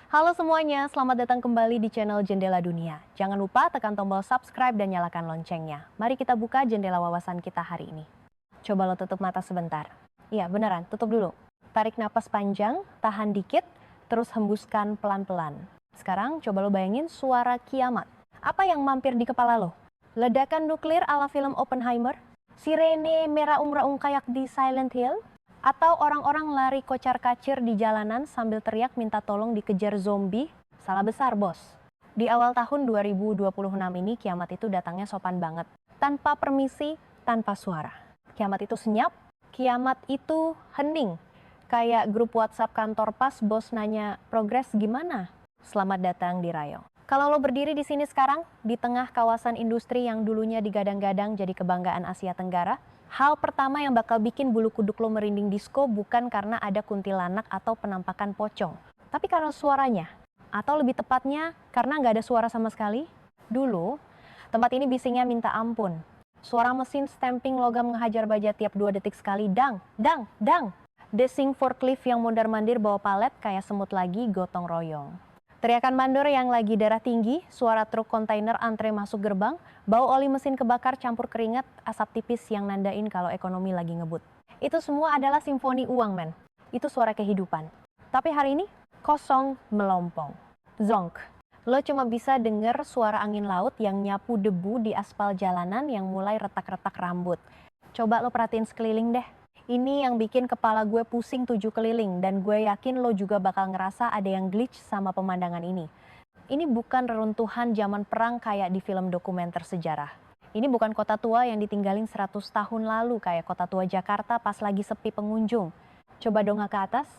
Halo semuanya, selamat datang kembali di channel Jendela Dunia. Jangan lupa tekan tombol subscribe dan nyalakan loncengnya. Mari kita buka jendela wawasan kita hari ini. Coba lo tutup mata sebentar. Iya beneran, tutup dulu. Tarik napas panjang, tahan dikit, terus hembuskan pelan-pelan. Sekarang coba lo bayangin suara kiamat. Apa yang mampir di kepala lo? Ledakan nuklir ala film Oppenheimer? Sirene meraung-raung kayak di Silent Hill? Atau orang-orang lari kocar-kacir di jalanan sambil teriak minta tolong dikejar zombie? Salah besar, bos. Di awal tahun 2026 ini kiamat itu datangnya sopan banget. Tanpa permisi, tanpa suara. Kiamat itu senyap, kiamat itu hening. Kayak grup WhatsApp kantor pas bos nanya, progres gimana? Selamat datang di Rayong. Kalau lo berdiri di sini sekarang, di tengah kawasan industri yang dulunya digadang-gadang jadi kebanggaan Asia Tenggara, hal pertama yang bakal bikin bulu kuduk lo merinding disco bukan karena ada kuntilanak atau penampakan pocong, tapi karena suaranya. Atau lebih tepatnya, karena nggak ada suara sama sekali. Dulu, tempat ini bisingnya minta ampun. Suara mesin stamping logam ngehajar baja tiap 2 detik sekali, dang, dang, dang. Desing forklift yang mondar-mandir bawa palet kayak semut lagi gotong royong. Teriakan mandor yang lagi darah tinggi, suara truk kontainer antre masuk gerbang, bau oli mesin kebakar campur keringat, asap tipis yang nandain kalau ekonomi lagi ngebut. Itu semua adalah simfoni uang, men. Itu suara kehidupan. Tapi hari ini, kosong melompong. Zonk. Lo cuma bisa denger suara angin laut yang nyapu debu di aspal jalanan yang mulai retak-retak rambut. Coba lo perhatiin sekeliling deh. Ini yang bikin kepala gue pusing 7 keliling dan gue yakin lo juga bakal ngerasa ada yang glitch sama pemandangan ini. Ini bukan reruntuhan zaman perang kayak di film dokumenter sejarah. Ini bukan kota tua yang ditinggalin 100 tahun lalu kayak kota tua Jakarta pas lagi sepi pengunjung. Coba dongak ke atas,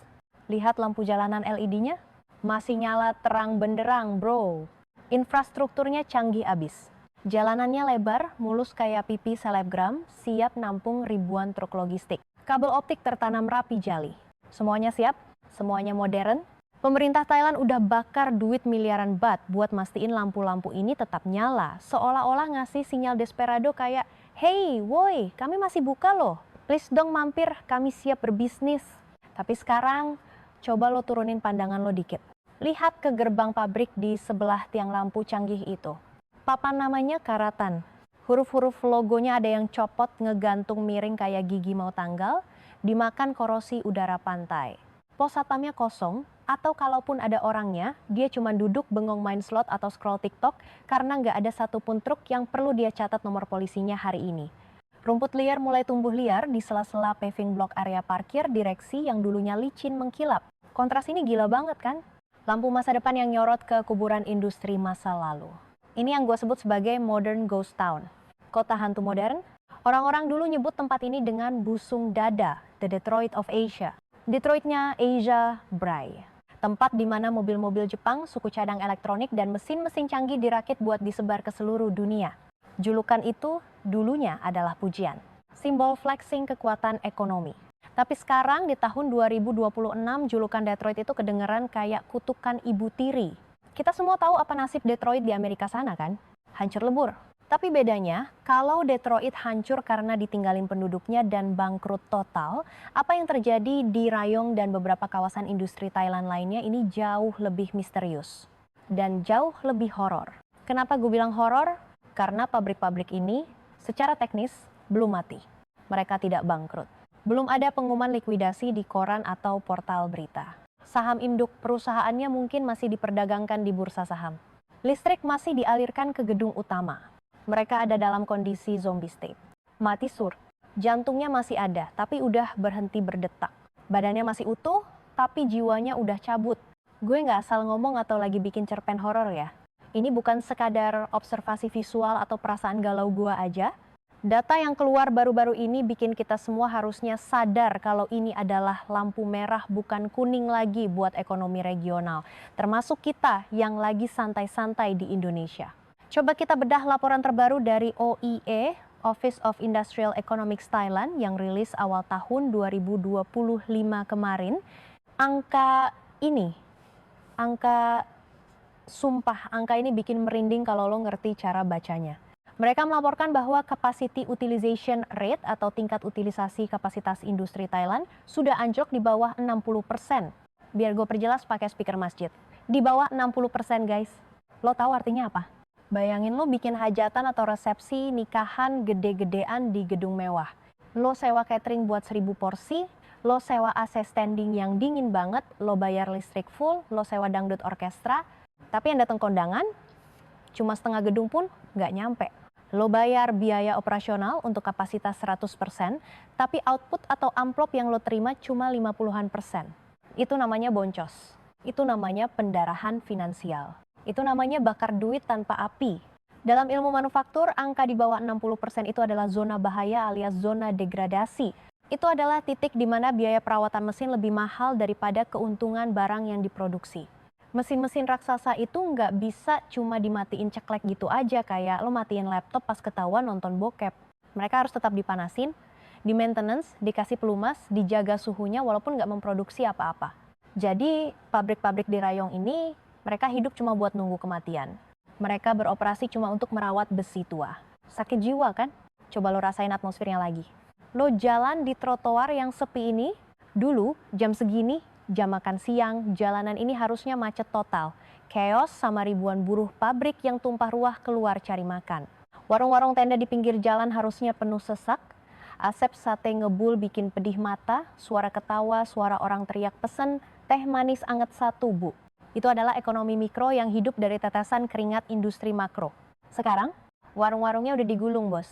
lihat lampu jalanan LED-nya, masih nyala terang benderang bro. Infrastrukturnya canggih abis. Jalanannya lebar, mulus kayak pipi selebgram, siap nampung ribuan truk logistik. Kabel optik tertanam rapi jali. Semuanya siap, semuanya modern. Pemerintah Thailand udah bakar duit miliaran baht buat mastiin lampu-lampu ini tetap nyala. Seolah-olah ngasih sinyal desperado kayak, hey, woi, kami masih buka loh. Please dong mampir, kami siap berbisnis. Tapi sekarang, coba lo turunin pandangan lo dikit. Lihat ke gerbang pabrik di sebelah tiang lampu canggih itu. Papan namanya karatan. Huruf-huruf logonya ada yang copot ngegantung miring kayak gigi mau tanggal, dimakan korosi udara pantai. Pos satpamnya kosong, atau kalaupun ada orangnya, dia cuma duduk bengong main slot atau scroll TikTok karena nggak ada satupun truk yang perlu dia catat nomor polisinya hari ini. Rumput liar mulai tumbuh liar di sela-sela paving block area parkir direksi yang dulunya licin mengkilap. Kontras ini gila banget kan? Lampu masa depan yang nyorot ke kuburan industri masa lalu. Ini yang gue sebut sebagai modern ghost town. Kota hantu modern, orang-orang dulu nyebut tempat ini dengan busung dada, the Detroit of Asia. Detroitnya Asia Bray. Tempat di mana mobil-mobil Jepang, suku cadang elektronik, dan mesin-mesin canggih dirakit buat disebar ke seluruh dunia. Julukan itu dulunya adalah pujian, simbol flexing kekuatan ekonomi. Tapi sekarang di tahun 2026, julukan Detroit itu kedengeran kayak kutukan ibu tiri. Kita semua tahu apa nasib Detroit di Amerika sana kan? Hancur lebur. Tapi bedanya, kalau Detroit hancur karena ditinggalin penduduknya dan bangkrut total, apa yang terjadi di Rayong dan beberapa kawasan industri Thailand lainnya ini jauh lebih misterius dan jauh lebih horor. Kenapa gue bilang horor? Karena pabrik-pabrik ini secara teknis belum mati. Mereka tidak bangkrut. Belum ada pengumuman likuidasi di koran atau portal berita. Saham induk perusahaannya mungkin masih diperdagangkan di bursa saham. Listrik masih dialirkan ke gedung utama. Mereka ada dalam kondisi zombie state. Mati sur. Jantungnya masih ada, tapi udah berhenti berdetak. Badannya masih utuh, tapi jiwanya udah cabut. Gue nggak asal ngomong atau lagi bikin cerpen horor ya. Ini bukan sekadar observasi visual atau perasaan galau gue aja. Data yang keluar baru-baru ini bikin kita semua harusnya sadar kalau ini adalah lampu merah bukan kuning lagi buat ekonomi regional. Termasuk kita yang lagi santai-santai di Indonesia. Coba kita bedah laporan terbaru dari OIE, Office of Industrial Economics Thailand, yang rilis awal tahun 2025 kemarin. Angka ini bikin merinding kalau lo ngerti cara bacanya. Mereka melaporkan bahwa capacity utilization rate atau tingkat utilisasi kapasitas industri Thailand sudah anjlok di bawah 60%. Biar gue perjelas pakai speaker masjid. Di bawah 60% guys. Lo tahu artinya apa? Bayangin lo bikin hajatan atau resepsi nikahan gede-gedean di gedung mewah. Lo sewa catering buat 1000 porsi, lo sewa AC standing yang dingin banget, lo bayar listrik full, lo sewa dangdut orkestra, tapi yang datang kondangan cuma setengah gedung pun nggak nyampe. Lo bayar biaya operasional untuk kapasitas 100%, tapi output atau amplop yang lo terima cuma 50-an%. Itu namanya boncos. Itu namanya pendarahan finansial. Itu namanya bakar duit tanpa api. Dalam ilmu manufaktur, angka di bawah 60% itu adalah zona bahaya alias zona degradasi. Itu adalah titik di mana biaya perawatan mesin lebih mahal daripada keuntungan barang yang diproduksi. Mesin-mesin raksasa itu nggak bisa cuma dimatiin ceklek gitu aja, kayak lo matiin laptop pas ketahuan nonton bokep. Mereka harus tetap dipanasin, di maintenance, dikasih pelumas, dijaga suhunya walaupun nggak memproduksi apa-apa. Jadi pabrik-pabrik di Rayong ini, mereka hidup cuma buat nunggu kematian. Mereka beroperasi cuma untuk merawat besi tua. Sakit jiwa kan? Coba lo rasain atmosfernya lagi. Lo jalan di trotoar yang sepi ini, dulu jam segini, jam makan siang, jalanan ini harusnya macet total. Chaos sama ribuan buruh pabrik yang tumpah ruah keluar cari makan. Warung-warung tenda di pinggir jalan harusnya penuh sesak. Asap sate ngebul bikin pedih mata, suara ketawa, suara orang teriak pesen, teh manis anget satu bu. Itu adalah ekonomi mikro yang hidup dari tetesan keringat industri makro. Sekarang, warung-warungnya udah digulung, bos.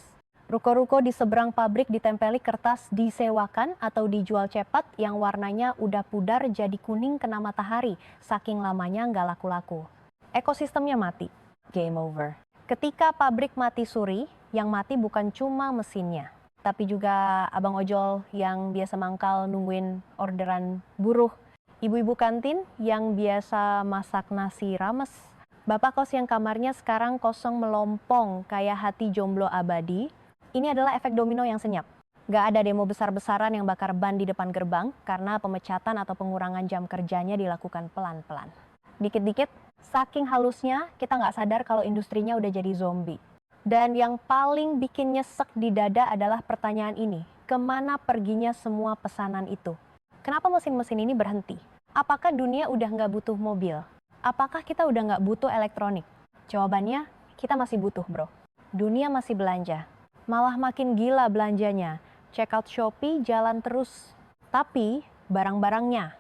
Ruko-ruko di seberang pabrik ditempeli kertas disewakan atau dijual cepat yang warnanya udah pudar jadi kuning kena matahari, saking lamanya nggak laku-laku. Ekosistemnya mati. Game over. Ketika pabrik mati suri, yang mati bukan cuma mesinnya, tapi juga abang ojol yang biasa mangkal nungguin orderan buruh, ibu-ibu kantin yang biasa masak nasi rames, bapak kos yang kamarnya sekarang kosong melompong kayak hati jomblo abadi. Ini adalah efek domino yang senyap. Gak ada demo besar-besaran yang bakar ban di depan gerbang karena pemecatan atau pengurangan jam kerjanya dilakukan pelan-pelan. Dikit-dikit, saking halusnya kita nggak sadar kalau industrinya udah jadi zombie. Dan yang paling bikin nyesek di dada adalah pertanyaan ini, kemana perginya semua pesanan itu? Kenapa mesin-mesin ini berhenti? Apakah dunia udah nggak butuh mobil? Apakah kita udah nggak butuh elektronik? Jawabannya, kita masih butuh bro. Dunia masih belanja. Malah makin gila belanjanya. Check out Shopee jalan terus. Tapi barang-barangnya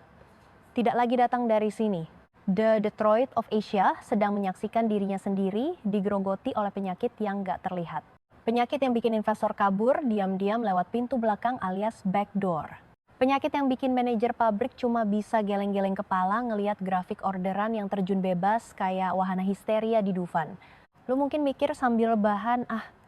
tidak lagi datang dari sini. The Detroit of Asia sedang menyaksikan dirinya sendiri digerogoti oleh penyakit yang nggak terlihat. Penyakit yang bikin investor kabur diam-diam lewat pintu belakang alias backdoor. Penyakit yang bikin manajer pabrik cuma bisa geleng-geleng kepala ngelihat grafik orderan yang terjun bebas kayak wahana histeria di Dufan. Lu mungkin mikir sambil rebahan,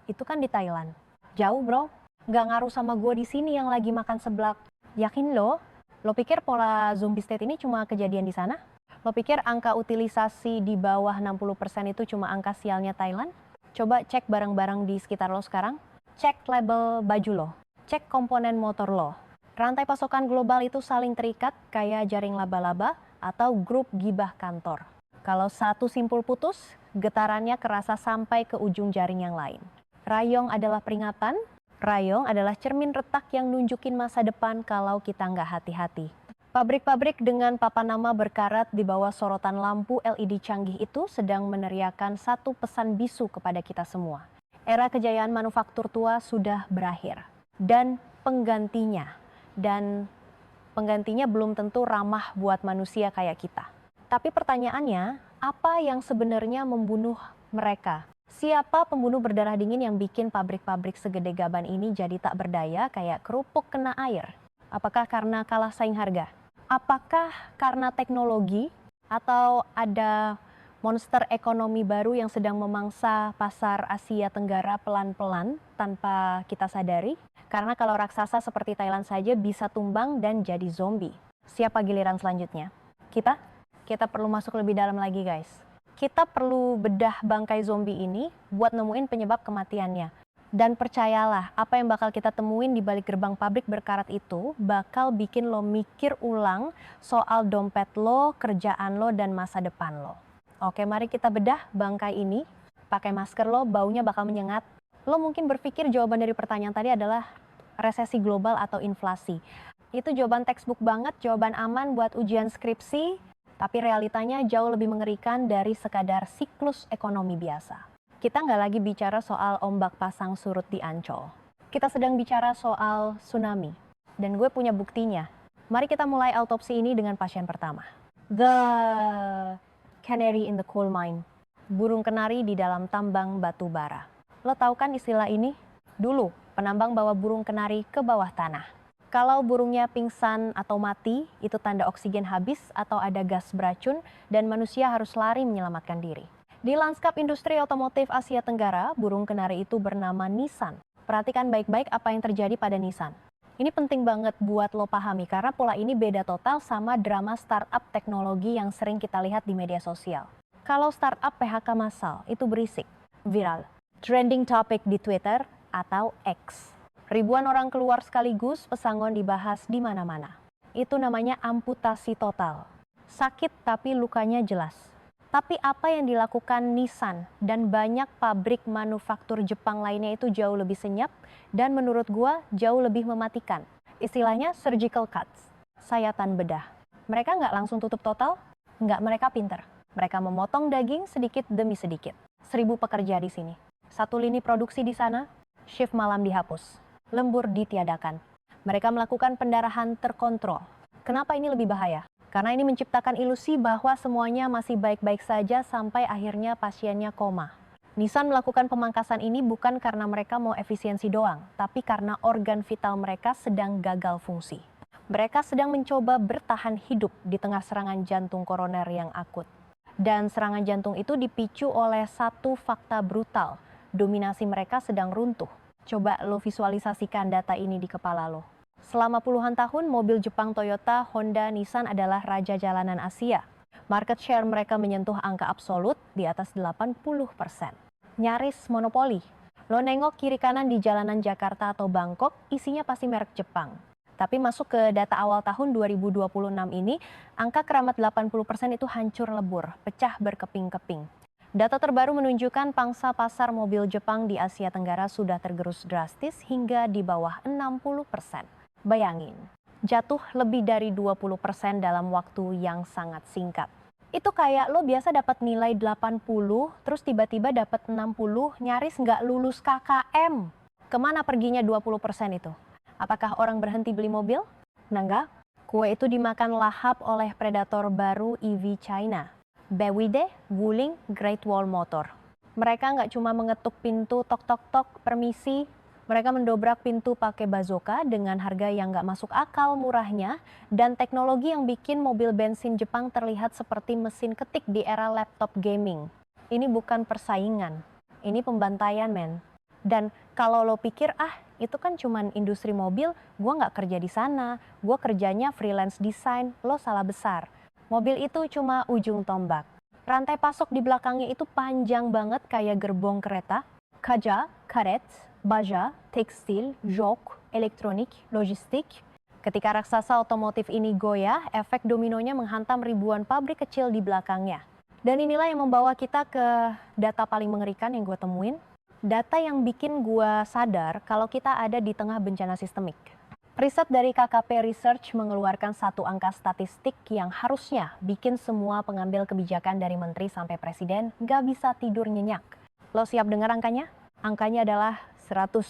itu kan di Thailand. Jauh bro, nggak ngaruh sama gue di sini yang lagi makan seblak. Yakin lo? Lo pikir pola zombie state ini cuma kejadian di sana? Lo pikir angka utilisasi di bawah 60% itu cuma angka sialnya Thailand? Coba cek barang-barang di sekitar lo sekarang. Cek label baju lo. Cek komponen motor lo. Rantai pasokan global itu saling terikat kayak jaring laba-laba atau grup gibah kantor. Kalau satu simpul putus, getarannya kerasa sampai ke ujung jaring yang lain. Rayong adalah peringatan, Rayong adalah cermin retak yang nunjukin masa depan kalau kita nggak hati-hati. Pabrik-pabrik dengan papan nama berkarat di bawah sorotan lampu LED canggih itu sedang meneriakan satu pesan bisu kepada kita semua. Era kejayaan manufaktur tua sudah berakhir. Dan penggantinya belum tentu ramah buat manusia kayak kita. Tapi pertanyaannya, apa yang sebenarnya membunuh mereka? Siapa pembunuh berdarah dingin yang bikin pabrik-pabrik segede gaban ini jadi tak berdaya kayak kerupuk kena air? Apakah karena kalah saing harga? Apakah karena teknologi? Atau ada monster ekonomi baru yang sedang memangsa pasar Asia Tenggara pelan-pelan tanpa kita sadari? Karena kalau raksasa seperti Thailand saja bisa tumbang dan jadi zombie. Siapa giliran selanjutnya? Kita perlu masuk lebih dalam lagi guys. Kita perlu bedah bangkai zombie ini buat nemuin penyebab kematiannya. Dan percayalah, apa yang bakal kita temuin di balik gerbang pabrik berkarat itu bakal bikin lo mikir ulang soal dompet lo, kerjaan lo, dan masa depan lo. Oke, mari kita bedah bangkai ini. Pakai masker lo, baunya bakal menyengat. Lo mungkin berpikir jawaban dari pertanyaan tadi adalah resesi global atau inflasi. Itu jawaban textbook banget, jawaban aman buat ujian skripsi. Tapi realitanya jauh lebih mengerikan dari sekadar siklus ekonomi biasa. Kita nggak lagi bicara soal ombak pasang surut di Ancol. Kita sedang bicara soal tsunami. Dan gue punya buktinya. Mari kita mulai autopsi ini dengan pasien pertama. The canary in the coal mine. Burung kenari di dalam tambang batu bara. Lo tahu kan istilah ini? Dulu, penambang bawa burung kenari ke bawah tanah. Kalau burungnya pingsan atau mati, itu tanda oksigen habis atau ada gas beracun dan manusia harus lari menyelamatkan diri. Di lanskap industri otomotif Asia Tenggara, burung kenari itu bernama Nissan. Perhatikan baik-baik apa yang terjadi pada Nissan. Ini penting banget buat lo pahami karena pola ini beda total sama drama startup teknologi yang sering kita lihat di media sosial. Kalau startup PHK massal, itu berisik, viral, trending topic di Twitter atau X. Ribuan orang keluar sekaligus, pesangon dibahas di mana-mana. Itu namanya amputasi total. Sakit tapi lukanya jelas. Tapi apa yang dilakukan Nissan dan banyak pabrik manufaktur Jepang lainnya itu jauh lebih senyap dan menurut gua jauh lebih mematikan. Istilahnya surgical cuts, sayatan bedah. Mereka nggak langsung tutup total, nggak, mereka pinter. Mereka memotong daging sedikit demi sedikit. 1.000 pekerja di sini. Satu lini produksi di sana, shift malam dihapus. Lembur ditiadakan. Mereka melakukan pendarahan terkontrol. Kenapa ini lebih bahaya? Karena ini menciptakan ilusi bahwa semuanya masih baik-baik saja sampai akhirnya pasiennya koma. Nissan melakukan pemangkasan ini bukan karena mereka mau efisiensi doang, tapi karena organ vital mereka sedang gagal fungsi. Mereka sedang mencoba bertahan hidup di tengah serangan jantung koroner yang akut. Dan serangan jantung itu dipicu oleh satu fakta brutal. Dominasi mereka sedang runtuh. Coba lo visualisasikan data ini di kepala lo. Selama puluhan tahun, mobil Jepang Toyota, Honda, Nissan adalah raja jalanan Asia. Market share mereka menyentuh angka absolut di atas 80%. Nyaris monopoli. Lo nengok kiri kanan di jalanan Jakarta atau Bangkok, isinya pasti merek Jepang. Tapi masuk ke data awal tahun 2026 ini, angka keramat 80% itu hancur lebur, pecah berkeping-keping. Data terbaru menunjukkan pangsa pasar mobil Jepang di Asia Tenggara sudah tergerus drastis hingga di bawah 60%. Bayangin, jatuh lebih dari 20% dalam waktu yang sangat singkat. Itu kayak lo biasa dapat nilai 80, terus tiba-tiba dapat 60, nyaris nggak lulus KKM. Kemana perginya 20% itu? Apakah orang berhenti beli mobil? Nah enggak, kue itu dimakan lahap oleh predator baru EV China. BYD, Wuling, Great Wall Motor. Mereka nggak cuma mengetuk pintu tok-tok-tok, permisi. Mereka mendobrak pintu pakai bazooka dengan harga yang nggak masuk akal murahnya dan teknologi yang bikin mobil bensin Jepang terlihat seperti mesin ketik di era laptop gaming. Ini bukan persaingan, ini pembantaian, men. Dan kalau lo pikir, itu kan cuman industri mobil, gue nggak kerja di sana, gue kerjanya freelance design, lo salah besar. Mobil itu cuma ujung tombak. Rantai pasok di belakangnya itu panjang banget kayak gerbong kereta. Kaja, karet, baja, tekstil, jok, elektronik, logistik. Ketika raksasa otomotif ini goyah, efek dominonya menghantam ribuan pabrik kecil di belakangnya. Dan inilah yang membawa kita ke data paling mengerikan yang gue temuin. Data yang bikin gue sadar kalau kita ada di tengah bencana sistemik. Riset dari KKP Research mengeluarkan satu angka statistik yang harusnya bikin semua pengambil kebijakan dari menteri sampai presiden gak bisa tidur nyenyak. Lo siap dengar angkanya? Angkanya adalah 100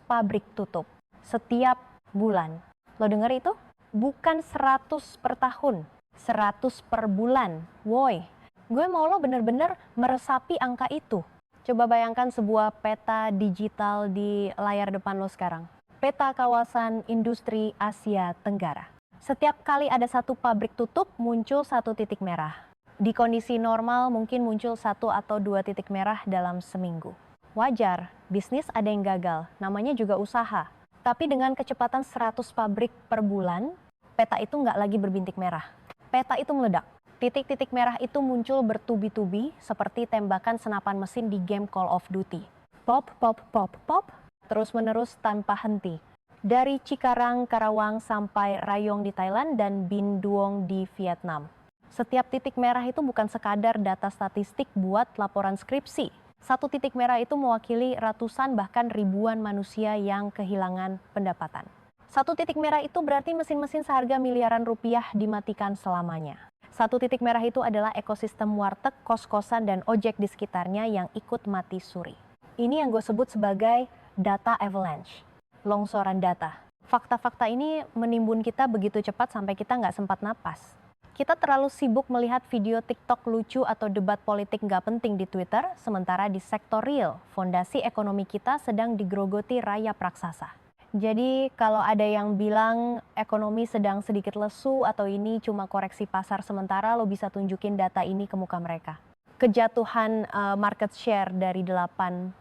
pabrik tutup setiap bulan. Lo dengar itu? Bukan 100 per tahun, 100 per bulan. Woi, gue mau lo bener-bener meresapi angka itu. Coba bayangkan sebuah peta digital di layar depan lo sekarang. Peta kawasan industri Asia Tenggara. Setiap kali ada satu pabrik tutup, muncul satu titik merah. Di kondisi normal mungkin muncul 1 atau 2 titik merah dalam seminggu. Wajar, bisnis ada yang gagal, namanya juga usaha. Tapi dengan kecepatan 100 pabrik per bulan, peta itu nggak lagi berbintik merah. Peta itu meledak. Titik-titik merah itu muncul bertubi-tubi seperti tembakan senapan mesin di game Call of Duty. Pop, pop, pop, pop, terus-menerus tanpa henti. Dari Cikarang, Karawang sampai Rayong di Thailand dan Binh Duong di Vietnam. Setiap titik merah itu bukan sekadar data statistik buat laporan skripsi. Satu titik merah itu mewakili ratusan bahkan ribuan manusia yang kehilangan pendapatan. Satu titik merah itu berarti mesin-mesin seharga miliaran rupiah dimatikan selamanya. Satu titik merah itu adalah ekosistem warteg, kos-kosan, dan ojek di sekitarnya yang ikut mati suri. Ini yang gue sebut sebagai data avalanche, longsoran data. Fakta-fakta ini menimbun kita begitu cepat sampai kita nggak sempat napas. Kita terlalu sibuk melihat video TikTok lucu atau debat politik nggak penting di Twitter, sementara di sektor real, fondasi ekonomi kita sedang digerogoti rayap raksasa. Jadi kalau ada yang bilang ekonomi sedang sedikit lesu atau ini cuma koreksi pasar sementara, lo bisa tunjukin data ini ke muka mereka. Kejatuhan market share dari 80%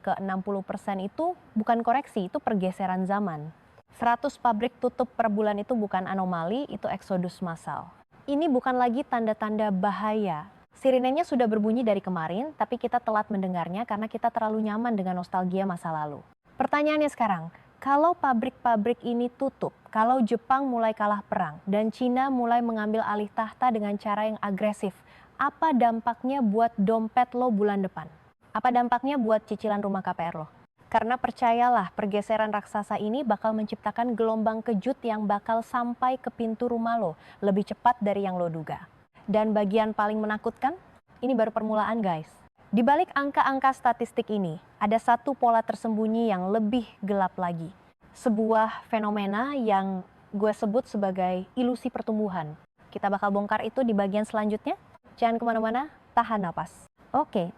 ke 60% itu bukan koreksi, itu pergeseran zaman. 100 pabrik tutup per bulan itu bukan anomali, itu eksodus massal. Ini bukan lagi tanda-tanda bahaya. Sirenenya sudah berbunyi dari kemarin, tapi kita telat mendengarnya karena kita terlalu nyaman dengan nostalgia masa lalu. Pertanyaannya sekarang, kalau pabrik-pabrik ini tutup, kalau Jepang mulai kalah perang, dan Cina mulai mengambil alih tahta dengan cara yang agresif, apa dampaknya buat dompet lo bulan depan? Apa dampaknya buat cicilan rumah KPR lo? Karena percayalah, pergeseran raksasa ini bakal menciptakan gelombang kejut yang bakal sampai ke pintu rumah lo, lebih cepat dari yang lo duga. Dan bagian paling menakutkan, ini baru permulaan guys. Di balik angka-angka statistik ini, ada satu pola tersembunyi yang lebih gelap lagi. Sebuah fenomena yang gue sebut sebagai ilusi pertumbuhan. Kita bakal bongkar itu di bagian selanjutnya. Jangan kemana-mana, tahan napas. Oke.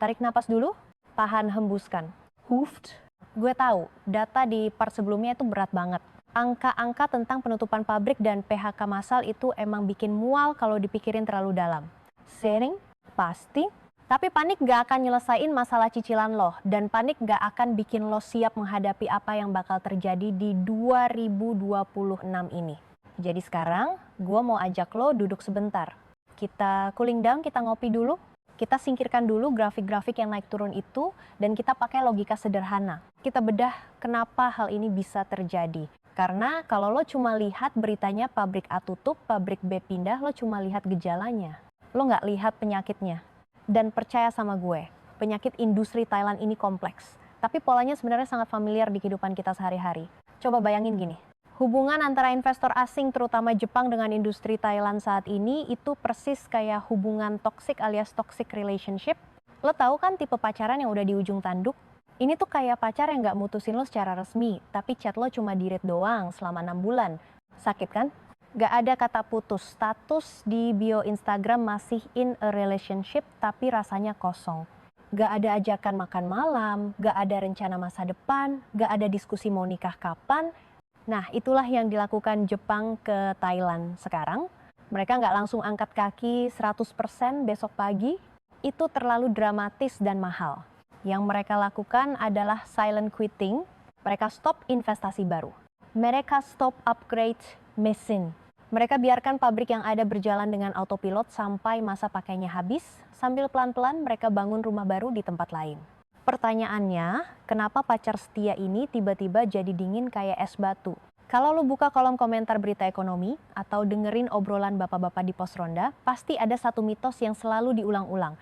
Tarik napas dulu, tahan hembuskan. Huft. Gue tahu, data di part sebelumnya itu berat banget. Angka-angka tentang penutupan pabrik dan PHK massal itu emang bikin mual kalau dipikirin terlalu dalam. Sering? Pasti. Tapi panik gak akan nyelesain masalah cicilan lo, dan panik gak akan bikin lo siap menghadapi apa yang bakal terjadi di 2026 ini. Jadi sekarang, gue mau ajak lo duduk sebentar. Kita cooling down, kita ngopi dulu, kita singkirkan dulu grafik-grafik yang naik turun itu, dan kita pakai logika sederhana. Kita bedah kenapa hal ini bisa terjadi. Karena kalau lo cuma lihat beritanya pabrik A tutup, pabrik B pindah, lo cuma lihat gejalanya. Lo nggak lihat penyakitnya. Dan percaya sama gue, penyakit industri Thailand ini kompleks. Tapi polanya sebenarnya sangat familiar di kehidupan kita sehari-hari. Coba bayangin gini, hubungan antara investor asing terutama Jepang dengan industri Thailand saat ini itu persis kayak hubungan toxic alias toxic relationship. Lo tahu kan tipe pacaran yang udah di ujung tanduk? Ini tuh kayak pacar yang nggak mutusin lo secara resmi, tapi chat lo cuma di read doang selama 6 bulan. Sakit kan? Gak ada kata putus, status di bio Instagram masih in a relationship tapi rasanya kosong. Gak ada ajakan makan malam, gak ada rencana masa depan, gak ada diskusi mau nikah kapan. Nah itulah yang dilakukan Jepang ke Thailand sekarang. Mereka gak langsung angkat kaki 100% besok pagi, itu terlalu dramatis dan mahal. Yang mereka lakukan adalah silent quitting, mereka stop investasi baru. Mereka stop upgrade mesin. Mereka biarkan pabrik yang ada berjalan dengan autopilot sampai masa pakainya habis, sambil pelan-pelan mereka bangun rumah baru di tempat lain. Pertanyaannya, kenapa pacar setia ini tiba-tiba jadi dingin kayak es batu? Kalau lo buka kolom komentar berita ekonomi, atau dengerin obrolan bapak-bapak di pos ronda, pasti ada satu mitos yang selalu diulang-ulang.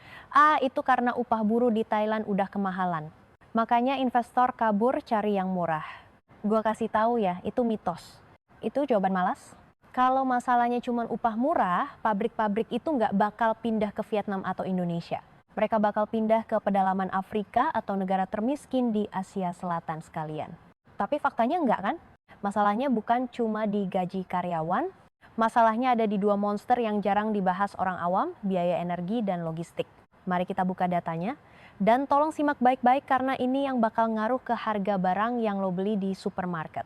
Itu karena upah buruh di Thailand udah kemahalan. Makanya investor kabur cari yang murah. Gue kasih tahu ya, itu mitos. Itu jawaban malas. Kalau masalahnya cuma upah murah, pabrik-pabrik itu nggak bakal pindah ke Vietnam atau Indonesia. Mereka bakal pindah ke pedalaman Afrika atau negara termiskin di Asia Selatan sekalian. Tapi faktanya enggak kan? Masalahnya bukan cuma di gaji karyawan, masalahnya ada di dua monster yang jarang dibahas orang awam, biaya energi dan logistik. Mari kita buka datanya, dan tolong simak baik-baik karena ini yang bakal ngaruh ke harga barang yang lo beli di supermarket.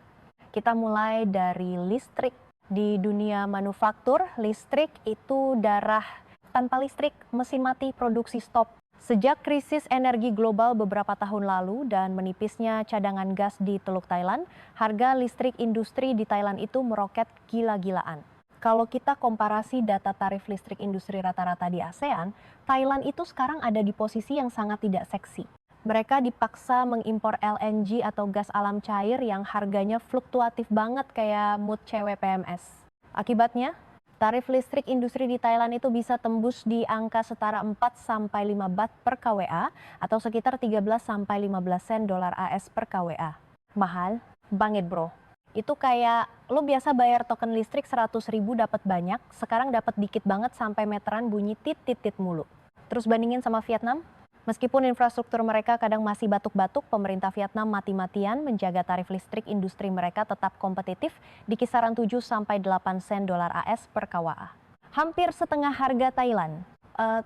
Kita mulai dari listrik. Di dunia manufaktur, listrik itu darah. Tanpa listrik, mesin mati, produksi stop. Sejak krisis energi global beberapa tahun lalu dan menipisnya cadangan gas di Teluk Thailand, harga listrik industri di Thailand itu meroket gila-gilaan. Kalau kita komparasi data tarif listrik industri rata-rata di ASEAN, Thailand itu sekarang ada di posisi yang sangat tidak seksi. Mereka dipaksa mengimpor LNG atau gas alam cair yang harganya fluktuatif banget kayak mood cewek PMS. Akibatnya, tarif listrik industri di Thailand itu bisa tembus di angka setara 4-5 baht per kWA atau sekitar 13-15 sen dolar AS per kWA. Mahal banget bro. Itu kayak lo biasa bayar token listrik 100.000 dapat banyak, sekarang dapat dikit banget sampai meteran bunyi tit-tit-tit mulu. Terus bandingin sama Vietnam, meskipun infrastruktur mereka kadang masih batuk-batuk, pemerintah Vietnam mati-matian menjaga tarif listrik industri mereka tetap kompetitif di kisaran 7 sampai 8 sen dolar AS per kWh. Hampir setengah harga Thailand.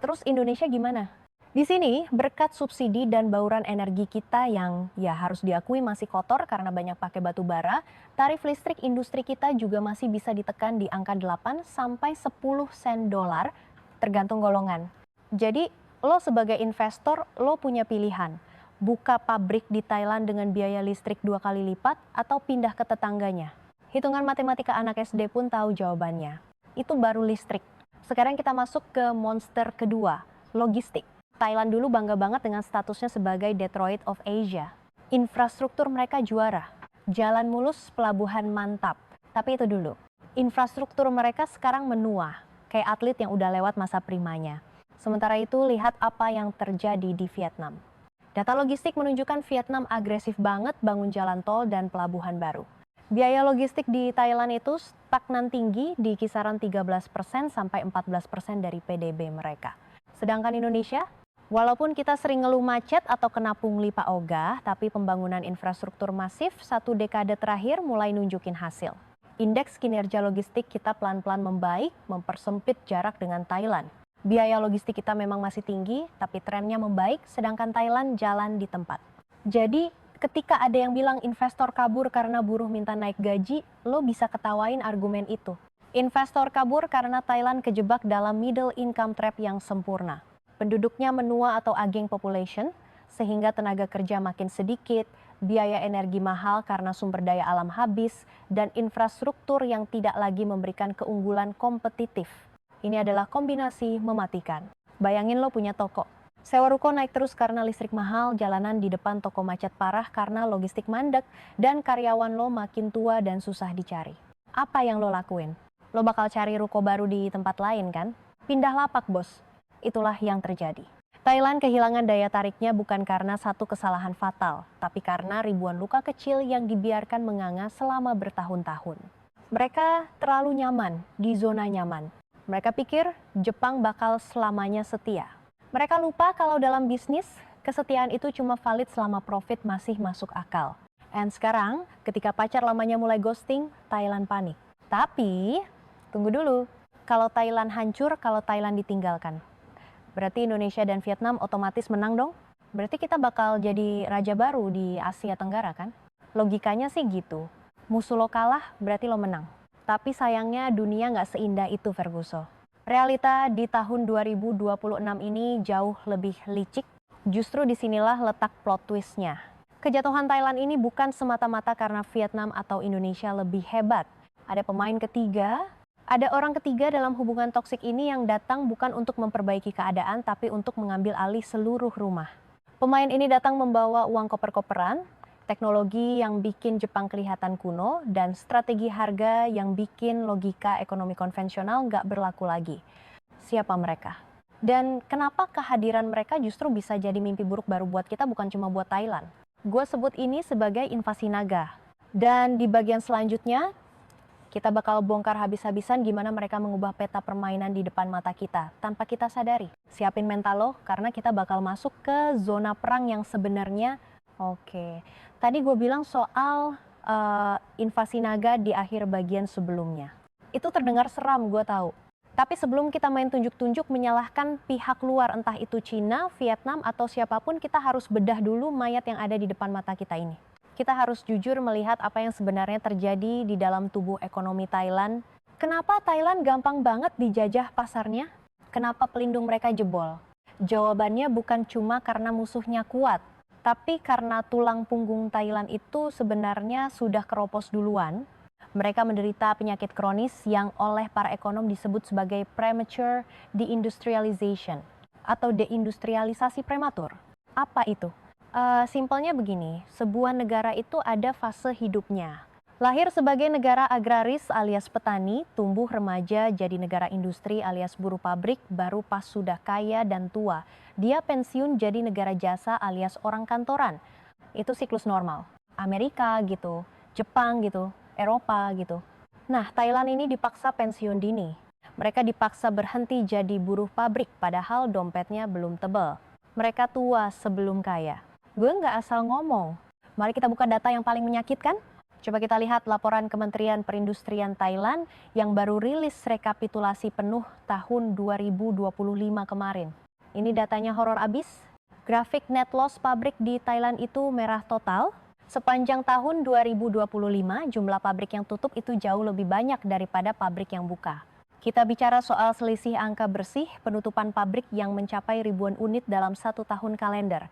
Terus Indonesia gimana? Di sini, berkat subsidi dan bauran energi kita yang ya harus diakui masih kotor karena banyak pakai batu bara, tarif listrik industri kita juga masih bisa ditekan di angka 8 sampai 10 sen dolar tergantung golongan. Jadi, lo sebagai investor, lo punya pilihan. Buka pabrik di Thailand dengan biaya listrik 2 kali lipat atau pindah ke tetangganya. Hitungan matematika anak SD pun tahu jawabannya. Itu baru listrik. Sekarang kita masuk ke monster kedua, logistik. Thailand dulu bangga banget dengan statusnya sebagai Detroit of Asia. Infrastruktur mereka juara. Jalan mulus, pelabuhan mantap. Tapi itu dulu. Infrastruktur mereka sekarang menua. Kayak atlet yang udah lewat masa primanya. Sementara itu, lihat apa yang terjadi di Vietnam. Data logistik menunjukkan Vietnam agresif banget bangun jalan tol dan pelabuhan baru. Biaya logistik di Thailand itu stagnan tinggi di kisaran 13% sampai 14% dari PDB mereka. Sedangkan Indonesia, walaupun kita sering ngeluh macet atau kena pungli Pak Ogah, tapi pembangunan infrastruktur masif 1 dekade terakhir mulai nunjukin hasil. Indeks kinerja logistik kita pelan-pelan membaik, mempersempit jarak dengan Thailand. Biaya logistik kita memang masih tinggi, tapi trennya membaik, sedangkan Thailand jalan di tempat. Jadi, ketika ada yang bilang investor kabur karena buruh minta naik gaji, lo bisa ketawain argumen itu. Investor kabur karena Thailand kejebak dalam middle income trap yang sempurna. Penduduknya menua atau aging population, sehingga tenaga kerja makin sedikit, biaya energi mahal karena sumber daya alam habis, dan infrastruktur yang tidak lagi memberikan keunggulan kompetitif. Ini adalah kombinasi mematikan. Bayangin lo punya toko. Sewa ruko naik terus karena listrik mahal, jalanan di depan toko macet parah karena logistik mandek, dan karyawan lo makin tua dan susah dicari. Apa yang lo lakuin? Lo bakal cari ruko baru di tempat lain kan? Pindah lapak bos. Itulah yang terjadi. Thailand kehilangan daya tariknya bukan karena satu kesalahan fatal, tapi karena ribuan luka kecil yang dibiarkan menganga selama bertahun-tahun. Mereka terlalu nyaman di zona nyaman. Mereka pikir Jepang bakal selamanya setia. Mereka lupa kalau dalam bisnis, kesetiaan itu cuma valid selama profit masih masuk akal. And sekarang, ketika pacar lamanya mulai ghosting, Thailand panik. Tapi, tunggu dulu. Kalau Thailand hancur, kalau Thailand ditinggalkan. Berarti Indonesia dan Vietnam otomatis menang dong? Berarti kita bakal jadi raja baru di Asia Tenggara kan? Logikanya sih gitu. Musuh lo kalah, berarti lo menang. Tapi sayangnya dunia nggak seindah itu, Ferguson. Realita di tahun 2026 ini jauh lebih licik. Justru disinilah letak plot twist-nya. Kejatuhan Thailand ini bukan semata-mata karena Vietnam atau Indonesia lebih hebat. Ada pemain ketiga, ada orang ketiga dalam hubungan toksik ini yang datang bukan untuk memperbaiki keadaan, tapi untuk mengambil alih seluruh rumah. Pemain ini datang membawa uang koper-koperan, teknologi yang bikin Jepang kelihatan kuno, dan strategi harga yang bikin logika ekonomi konvensional nggak berlaku lagi. Siapa mereka? Dan kenapa kehadiran mereka justru bisa jadi mimpi buruk baru buat kita, bukan cuma buat Thailand? Gue sebut ini sebagai invasi naga. Dan di bagian selanjutnya, kita bakal bongkar habis-habisan gimana mereka mengubah peta permainan di depan mata kita tanpa kita sadari. Siapin mental lo, karena kita bakal masuk ke zona perang yang sebenarnya. Oke, tadi gue bilang soal invasi naga di akhir bagian sebelumnya. Itu terdengar seram, gue tahu. Tapi sebelum kita main tunjuk-tunjuk menyalahkan pihak luar, entah itu Cina, Vietnam, atau siapapun, kita harus bedah dulu mayat yang ada di depan mata kita ini. Kita harus jujur melihat apa yang sebenarnya terjadi di dalam tubuh ekonomi Thailand. Kenapa Thailand gampang banget dijajah pasarnya? Kenapa pelindung mereka jebol? Jawabannya bukan cuma karena musuhnya kuat, tapi karena tulang punggung Thailand itu sebenarnya sudah keropos duluan. Mereka menderita penyakit kronis yang oleh para ekonom disebut sebagai premature deindustrialization atau deindustrialisasi prematur. Apa itu? Simpelnya begini, sebuah negara itu ada fase hidupnya. Lahir sebagai negara agraris alias petani, tumbuh remaja jadi negara industri alias buruh pabrik, baru pas sudah kaya dan tua, dia pensiun jadi negara jasa alias orang kantoran. Itu siklus normal. Amerika gitu, Jepang gitu. Eropa gitu. Nah, Thailand ini dipaksa pensiun dini. Mereka dipaksa berhenti jadi buruh pabrik padahal dompetnya belum tebal. Mereka tua sebelum kaya. Gue nggak asal ngomong. Mari kita buka data yang paling menyakitkan. Coba kita lihat laporan Kementerian Perindustrian Thailand yang baru rilis rekapitulasi penuh tahun 2025 kemarin. Ini datanya horor abis. Grafik net loss pabrik di Thailand itu merah total. Sepanjang tahun 2025, jumlah pabrik yang tutup itu jauh lebih banyak daripada pabrik yang buka. Kita bicara soal selisih angka bersih penutupan pabrik yang mencapai ribuan unit dalam 1 tahun kalender.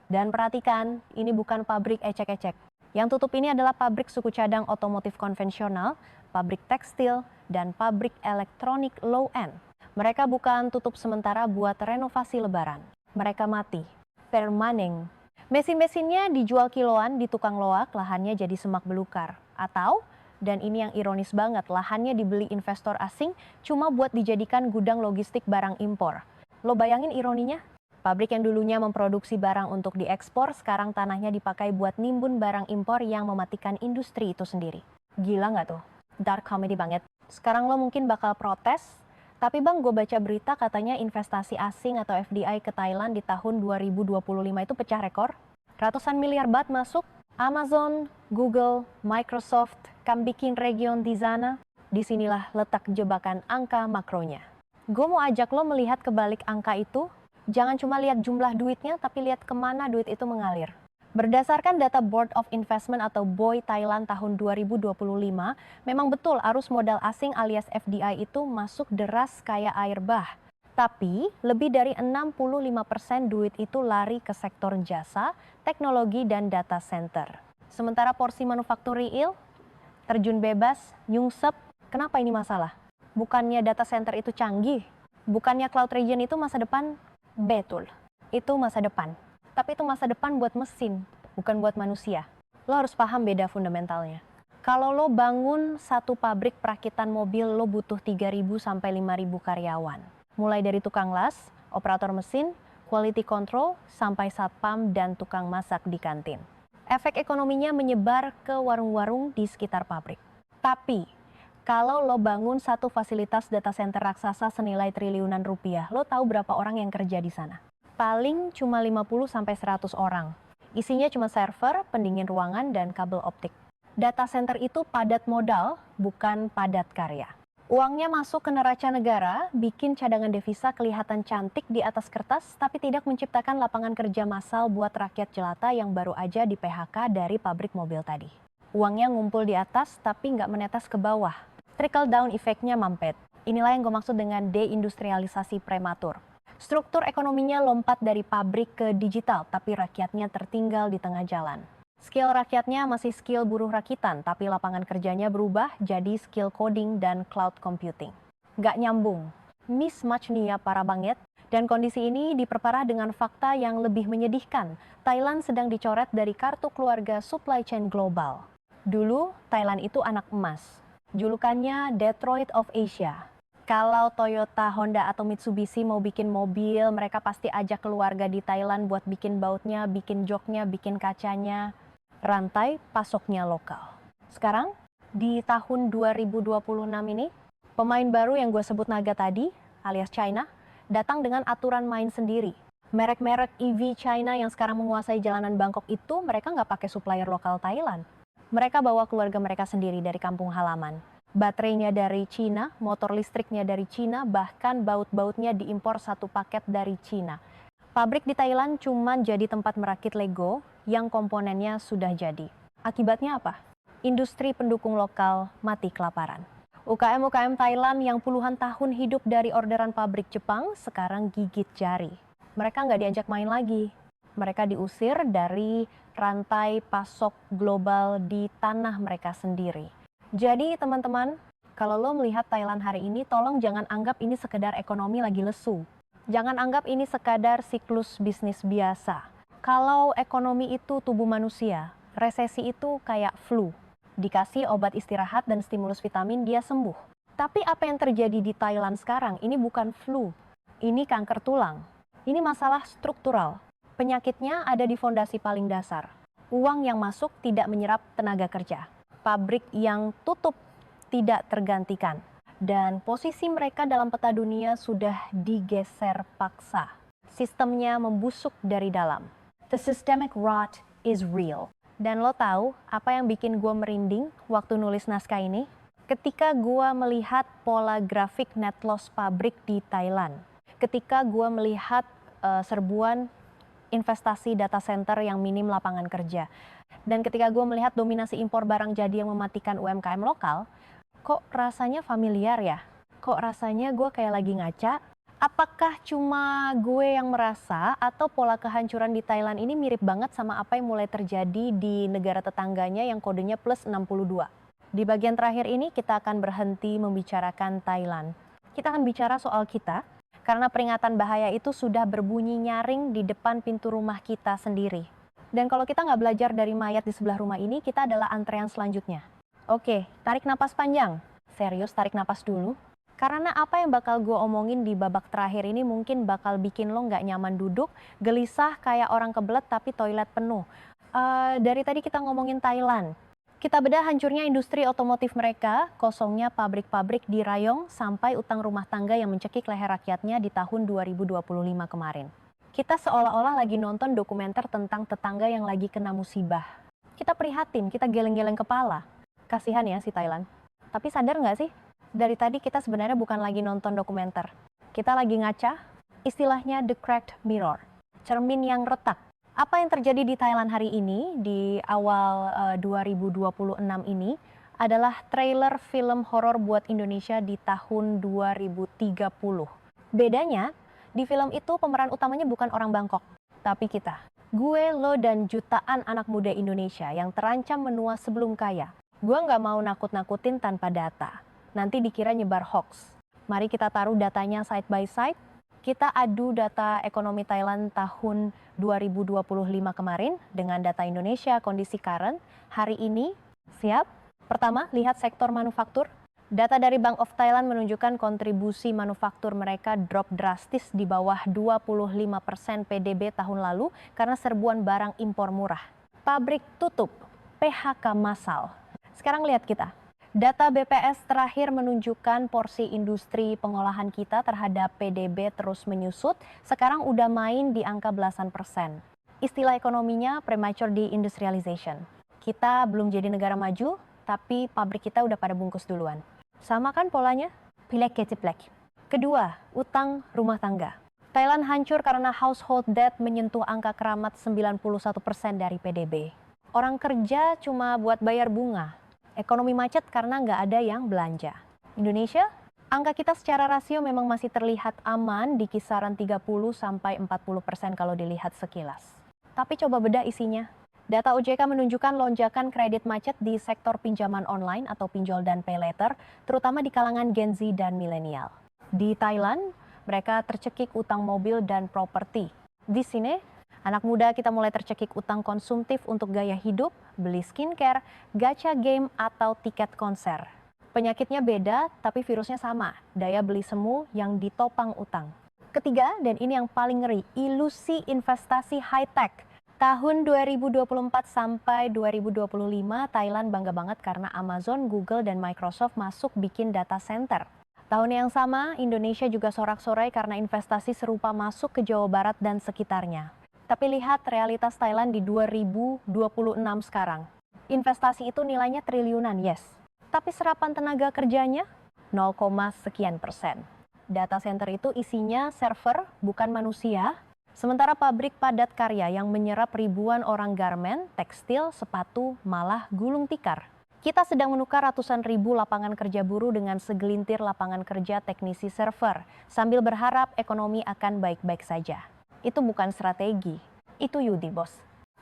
Dan perhatikan, ini bukan pabrik ecek-ecek. Yang tutup ini adalah pabrik suku cadang otomotif konvensional, pabrik tekstil, dan pabrik elektronik low-end. Mereka bukan tutup sementara buat renovasi lebaran. Mereka mati. Permanen. Mesin-mesinnya dijual kiloan di tukang loak, lahannya jadi semak belukar. Atau, dan ini yang ironis banget, lahannya dibeli investor asing cuma buat dijadikan gudang logistik barang impor. Lo bayangin ironinya? Pabrik yang dulunya memproduksi barang untuk diekspor, sekarang tanahnya dipakai buat nimbun barang impor yang mematikan industri itu sendiri. Gila nggak tuh? Dark comedy banget. Sekarang lo mungkin bakal protes, tapi bang, gue baca berita katanya investasi asing atau FDI ke Thailand di tahun 2025 itu pecah rekor. Ratusan miliar baht masuk. Amazon, Google, Microsoft kan bikin region di sana. Disinilah letak jebakan angka makronya. Gue mau ajak lo melihat kebalik angka itu. Jangan cuma lihat jumlah duitnya, tapi lihat kemana duit itu mengalir. Berdasarkan data Board of Investment atau BOI Thailand tahun 2025, memang betul arus modal asing alias FDI itu masuk deras kayak air bah. Tapi, lebih dari 65% duit itu lari ke sektor jasa, teknologi, dan data center. Sementara porsi manufaktur real, terjun bebas, nyungsep, kenapa ini masalah? Bukannya data center itu canggih? Bukannya cloud region itu masa depan? Betul, itu masa depan. Tapi itu masa depan buat mesin, bukan buat manusia. Lo harus paham beda fundamentalnya. Kalau lo bangun satu pabrik perakitan mobil, lo butuh 3.000 sampai 5.000 karyawan. Mulai dari tukang las, operator mesin, quality control, sampai satpam dan tukang masak di kantin. Efek ekonominya menyebar ke warung-warung di sekitar pabrik. Tapi, kalau lo bangun satu fasilitas data center raksasa senilai triliunan rupiah, lo tahu berapa orang yang kerja di sana? Paling cuma 50-100 orang. Isinya cuma server, pendingin ruangan, dan kabel optik. Data center itu padat modal, bukan padat karya. Uangnya masuk ke neraca negara, bikin cadangan devisa kelihatan cantik di atas kertas, tapi tidak menciptakan lapangan kerja massal buat rakyat jelata yang baru aja di PHK dari pabrik mobil tadi. Uangnya ngumpul di atas, tapi nggak menetes ke bawah. Trickle down efeknya mampet. Inilah yang gue maksud dengan deindustrialisasi prematur. Struktur ekonominya lompat dari pabrik ke digital, tapi rakyatnya tertinggal di tengah jalan. Skill rakyatnya masih skill buruh rakitan, tapi lapangan kerjanya berubah jadi skill coding dan cloud computing. Gak nyambung. Mismatch nih ya parah banget. Dan kondisi ini diperparah dengan fakta yang lebih menyedihkan. Thailand sedang dicoret dari kartu keluarga supply chain global. Dulu, Thailand itu anak emas. Julukannya Detroit of Asia. Kalau Toyota, Honda, atau Mitsubishi mau bikin mobil, mereka pasti ajak keluarga di Thailand buat bikin bautnya, bikin joknya, bikin kacanya. Rantai pasoknya lokal. Sekarang, di tahun 2026 ini, pemain baru yang gue sebut naga tadi, alias China, datang dengan aturan main sendiri. Merek-merek EV China yang sekarang menguasai jalanan Bangkok itu, mereka nggak pakai supplier lokal Thailand. Mereka bawa keluarga mereka sendiri dari kampung halaman. Baterainya dari Cina, motor listriknya dari Cina, bahkan baut-bautnya diimpor satu paket dari Cina. Pabrik di Thailand cuma jadi tempat merakit Lego yang komponennya sudah jadi. Akibatnya apa? Industri pendukung lokal mati kelaparan. UKM-UKM Thailand yang puluhan tahun hidup dari orderan pabrik Jepang sekarang gigit jari. Mereka nggak diajak main lagi. Mereka diusir dari rantai pasok global di tanah mereka sendiri. Jadi teman-teman, kalau lo melihat Thailand hari ini, tolong jangan anggap ini sekedar ekonomi lagi lesu. Jangan anggap ini sekadar siklus bisnis biasa. Kalau ekonomi itu tubuh manusia, resesi itu kayak flu. Dikasih obat istirahat dan stimulus vitamin, dia sembuh. Tapi apa yang terjadi di Thailand sekarang, ini bukan flu. Ini kanker tulang. Ini masalah struktural. Penyakitnya ada di fondasi paling dasar. Uang yang masuk tidak menyerap tenaga kerja. pabrik yang tutup tidak tergantikan. Dan posisi mereka dalam peta dunia sudah digeser paksa. Sistemnya membusuk dari dalam. The systemic rot is real. Dan lo tahu apa yang bikin gue merinding waktu nulis naskah ini? Ketika gue melihat pola grafik net loss pabrik di Thailand. Ketika gue melihat serbuan investasi data center yang minim lapangan kerja. Dan ketika gue melihat dominasi impor barang jadi yang mematikan UMKM lokal, kok rasanya familiar ya? Kok rasanya gue kayak lagi ngaca? Apakah cuma gue yang merasa atau pola kehancuran di Thailand ini mirip banget sama apa yang mulai terjadi di negara tetangganya yang kodenya plus 62? Di bagian terakhir ini kita akan berhenti membicarakan Thailand. Kita akan bicara soal kita, karena peringatan bahaya itu sudah berbunyi nyaring di depan pintu rumah kita sendiri. Dan kalau kita nggak belajar dari mayat di sebelah rumah ini, kita adalah antrean selanjutnya. Oke, tarik napas panjang. Serius, tarik napas dulu. Karena apa yang bakal gue omongin di babak terakhir ini mungkin bakal bikin lo nggak nyaman duduk, gelisah kayak orang kebelet tapi toilet penuh. Dari tadi kita ngomongin Thailand. Kita bedah hancurnya industri otomotif mereka, kosongnya pabrik-pabrik di Rayong, sampai utang rumah tangga yang mencekik leher rakyatnya di tahun 2025 kemarin. Kita seolah-olah lagi nonton dokumenter tentang tetangga yang lagi kena musibah. Kita prihatin, kita geleng-geleng kepala. Kasihan ya si Thailand. Tapi sadar nggak sih? Dari tadi kita sebenarnya bukan lagi nonton dokumenter. Kita lagi ngaca, istilahnya the cracked mirror. Cermin yang retak. Apa yang terjadi di Thailand hari ini, di awal 2026 ini, adalah trailer film horor buat Indonesia di tahun 2030. Bedanya, di film itu pemeran utamanya bukan orang Bangkok, tapi kita. Gue, lo, dan jutaan anak muda Indonesia yang terancam menua sebelum kaya. Gue nggak mau nakut-nakutin tanpa data. Nanti dikira nyebar hoax. Mari kita taruh datanya side by side. Kita adu data ekonomi Thailand tahun 2025 kemarin dengan data Indonesia kondisi current hari ini. Siap? Pertama, lihat sektor manufaktur. Data dari Bank of Thailand menunjukkan kontribusi manufaktur mereka drop drastis di bawah 25% PDB tahun lalu karena serbuan barang impor murah. Pabrik tutup, PHK massal. Sekarang lihat kita. Data BPS terakhir menunjukkan porsi industri pengolahan kita terhadap PDB terus menyusut, sekarang udah main di angka belasan persen. Istilah ekonominya premature deindustrialization. Kita belum jadi negara maju, tapi pabrik kita udah pada bungkus duluan. Sama kan polanya? Pilek keciplek. Kedua, utang rumah tangga. Thailand hancur karena household debt menyentuh angka keramat 91% dari PDB. Orang kerja cuma buat bayar bunga. Ekonomi macet karena nggak ada yang belanja. Indonesia, angka kita secara rasio memang masih terlihat aman di kisaran 30-40% kalau dilihat sekilas. Tapi coba bedah isinya. Data OJK menunjukkan lonjakan kredit macet di sektor pinjaman online atau pinjol dan pay later, terutama di kalangan Gen Z dan milenial. Di Thailand, mereka tercekik utang mobil dan properti. Di sini, anak muda kita mulai tercekik utang konsumtif untuk gaya hidup, beli skincare, gacha game, atau tiket konser. Penyakitnya beda, tapi virusnya sama, daya beli semu yang ditopang utang. Ketiga, dan ini yang paling ngeri, ilusi investasi high-tech. Tahun 2024 sampai 2025, Thailand bangga banget karena Amazon, Google, dan Microsoft masuk bikin data center. Tahun yang sama, Indonesia juga sorak-sorai karena investasi serupa masuk ke Jawa Barat dan sekitarnya. Tapi lihat realitas Thailand di 2026 sekarang. Investasi itu nilainya triliunan, yes. Tapi serapan tenaga kerjanya 0, sekian persen. Data center itu isinya server, bukan manusia. Sementara pabrik padat karya yang menyerap ribuan orang garmen, tekstil, sepatu, malah gulung tikar. Kita sedang menukar ratusan ribu lapangan kerja buruh dengan segelintir lapangan kerja teknisi server, sambil berharap ekonomi akan baik-baik saja. Itu bukan strategi, itu Yudi, bos.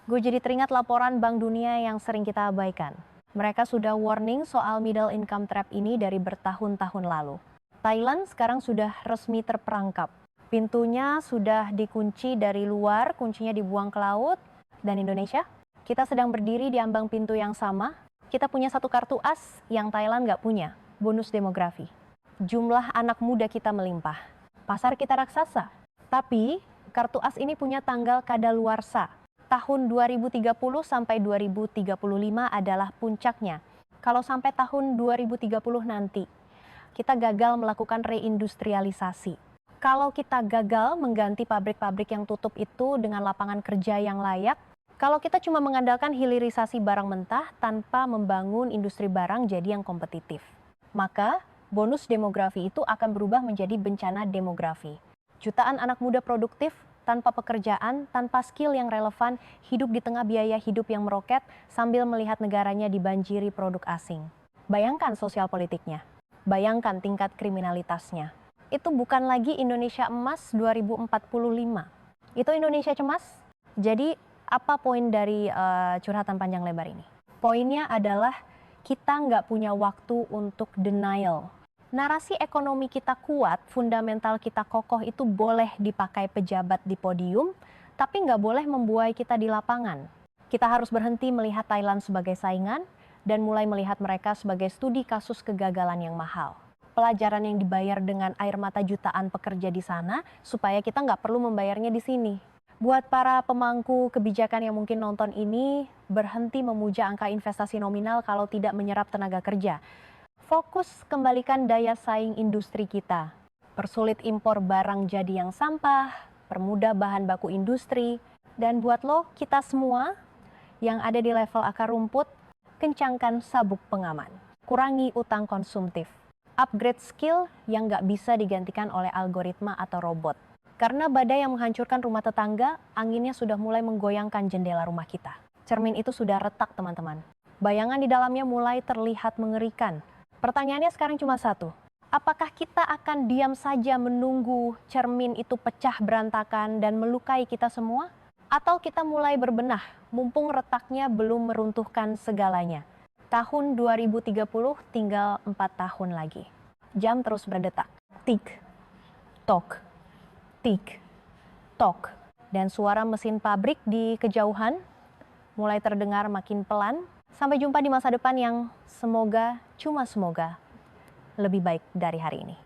Gue jadi teringat laporan Bank Dunia yang sering kita abaikan. Mereka sudah warning soal middle income trap ini dari bertahun-tahun lalu. Thailand sekarang sudah resmi terperangkap. Pintunya sudah dikunci dari luar, kuncinya dibuang ke laut. Dan Indonesia, kita sedang berdiri di ambang pintu yang sama. Kita punya satu kartu as yang Thailand nggak punya, bonus demografi. Jumlah anak muda kita melimpah. Pasar kita raksasa. Tapi kartu as ini punya tanggal kadaluarsa. Tahun 2030 sampai 2035 adalah puncaknya. Kalau sampai tahun 2030 nanti, kita gagal melakukan reindustrialisasi. Kalau kita gagal mengganti pabrik-pabrik yang tutup itu dengan lapangan kerja yang layak, kalau kita cuma mengandalkan hilirisasi barang mentah tanpa membangun industri barang jadi yang kompetitif, maka bonus demografi itu akan berubah menjadi bencana demografi. Jutaan anak muda produktif tanpa pekerjaan, tanpa skill yang relevan, hidup di tengah biaya hidup yang meroket sambil melihat negaranya dibanjiri produk asing. Bayangkan sosial politiknya, bayangkan tingkat kriminalitasnya. Itu bukan lagi Indonesia emas 2045. Itu Indonesia cemas. Jadi apa poin dari curhatan panjang lebar ini? Poinnya adalah kita nggak punya waktu untuk denial. Narasi ekonomi kita kuat, fundamental kita kokoh itu boleh dipakai pejabat di podium, tapi nggak boleh membuai kita di lapangan. Kita harus berhenti melihat Thailand sebagai saingan dan mulai melihat mereka sebagai studi kasus kegagalan yang mahal. Pelajaran yang dibayar dengan air mata jutaan pekerja di sana, supaya kita nggak perlu membayarnya di sini. Buat para pemangku kebijakan yang mungkin nonton ini, berhenti memuja angka investasi nominal kalau tidak menyerap tenaga kerja. Fokus kembalikan daya saing industri kita. Persulit impor barang jadi yang sampah, permudah bahan baku industri, dan buat lo, kita semua yang ada di level akar rumput, kencangkan sabuk pengaman. Kurangi utang konsumtif. Upgrade skill yang nggak bisa digantikan oleh algoritma atau robot. Karena badai yang menghancurkan rumah tetangga, anginnya sudah mulai menggoyangkan jendela rumah kita. Cermin itu sudah retak, teman-teman. Bayangan di dalamnya mulai terlihat mengerikan. Pertanyaannya sekarang cuma satu. Apakah kita akan diam saja menunggu cermin itu pecah berantakan dan melukai kita semua? Atau kita mulai berbenah, mumpung retaknya belum meruntuhkan segalanya? Tahun 2030 tinggal 4 tahun lagi. Jam terus berdetak. Tik, tok, tik, tok. Dan suara mesin pabrik di kejauhan mulai terdengar makin pelan. Sampai jumpa di masa depan yang semoga, cuma semoga, lebih baik dari hari ini.